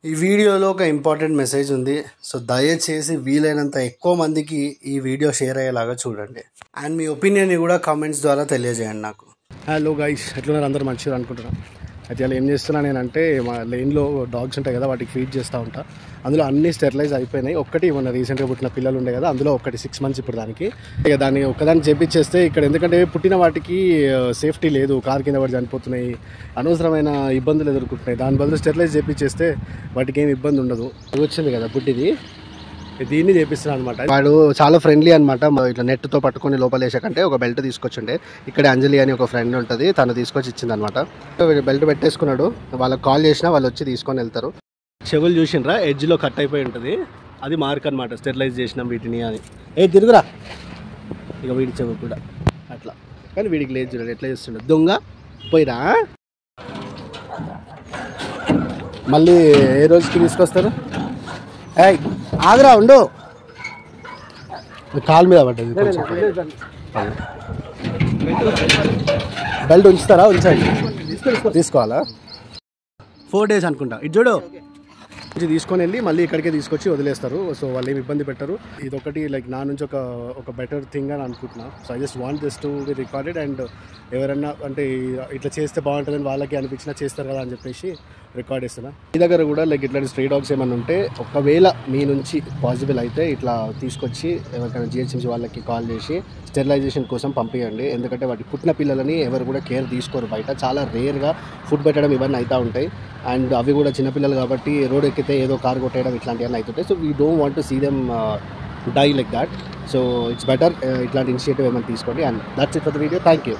ఈ వీడియోలో ఒక ఇంపార్టెంట్ మెసేజ్ ఉంది. సో దయచేసి వీలైనంత ఎక్కువ మందికి ఈ వీడియో షేర్ అయ్యేలాగా చూడండి. అండ్ మీ ఒపీనియన్ని కూడా కామెంట్స్ ద్వారా తెలియజేయండి నాకు. హలో గైస్, ఎట్లున్నారు? అందరూ మంచిగా అనుకుంటున్నాను. అయితే అలా ఏం చేస్తున్నా నేనంటే మా లైన్లో డాగ్స్ ఉంటాయి కదా, వాటికి ఫీడ్ చేస్తూ ఉంటా. అందులో అన్నీ స్టెరిలైజ్ అయిపోయినాయి. ఒక్కటి మొన్న రీసెంట్గా పుట్టిన పిల్లలు ఉండే కదా, అందులో ఒకటి 6 months ఇప్పుడు దానికి. ఇక దాన్ని ఒక్కదాన్ని చేపించేస్తే ఇక్కడ ఎందుకంటే పుట్టిన వాటికి సేఫ్టీ లేదు, కారు కింద పడి చనిపోతున్నాయి, అనవసరమైన ఇబ్బందులు ఎదుర్కొంటున్నాయి. దాని బదులు స్టెరిలైజ్ చేపించేస్తే వాటికి ఏమి ఇబ్బంది ఉండదు. వచ్చింది కదా పుట్టిది, దీన్ని చేపిస్తున్నాను అనమాట. వాడు చాలా ఫ్రెండ్లీ అనమాట. ఇట్లా నెట్తో పట్టుకొని లోపల వేసాకంటే ఒక బెల్ట్ తీసుకొచ్చిండే. ఇక్కడ అంజలి అని ఒక ఫ్రెండ్ ఉంటుంది, తను తీసుకొచ్చి ఇచ్చింది అనమాట. బెల్ట్ పెట్టేసుకున్నాడు. వాళ్ళకి కాల్ చేసినా వాళ్ళు వచ్చి తీసుకొని వెళ్తారు. చెవులు చూసిండ్రా, ఎడ్జ్లో కట్ అయిపోయి ఉంటుంది, అది మార్క్ అనమాట. స్టెరిలైజ్ చేసినాం వీటిని అని. తిరుగురా, ఇక వీడి చెవు కూడా అట్లా. కానీ వీడికి లేదు, చూడండి ఎట్లా చేస్తుండే. దొంగ పోయిరా. మళ్ళీ ఏ రోజుకి తీసుకొస్తారు? ఆగ్రా ఉండు, కాలు మీద పడ్డది. బెల్ట్ ఉంచుతారా? ఉంచండి. తీసుకోవాలా? 4 days అనుకుంటా. ఇది చూడు, తీసుకొని వెళ్ళి మళ్ళీ ఇక్కడికే తీసుకొచ్చి వదిలేస్తారు. సో వాళ్ళు ఏమి ఇబ్బంది పెట్టరు. ఇదొకటి లైక్ నా నుంచి ఒక బెటర్ థింగ్ అని అనుకుంటున్నా. So I just want this to be recorded. And ఎవరన్నా అంటే ఇట్లా చేస్తే బాగుంటుందని వాళ్ళకి అనిపించినా చేస్తారు కదా అని చెప్పేసి రికార్డ్ చేస్తున్నా. మీ దగ్గర కూడా లైక్ ఇట్లాంటి స్ట్రీ డాగ్స్ ఏమైనా ఉంటే ఒకవేళ మీ నుంచి పాసిబుల్ అయితే ఇట్లా తీసుకొచ్చి ఎవరికైనా GHMC వాళ్ళకి కాల్ చేసి స్టెరిలైజేషన్ కోసం పంపించండి. ఎందుకంటే వాటి పుట్టిన పిల్లలని ఎవరు కూడా కేర్ తీసుకోరు. బయట చాలా రేర్గా ఫుడ్ పెట్టడం ఇవన్నీ అవుతూ ఉంటాయి. అండ్ అవి కూడా చిన్నపిల్లలు కాబట్టి రోడ్ ఎక్కితే ఏదో కారు కొట్టేయడం ఇట్లాంటివన్నీ అవుతుంటాయి. So we don't want to see them die like that. So it's better ఇట్లాంటి ఇనిషియేటివ్ ఏమైనా తీసుకోండి. And that's it for the video. Thank you.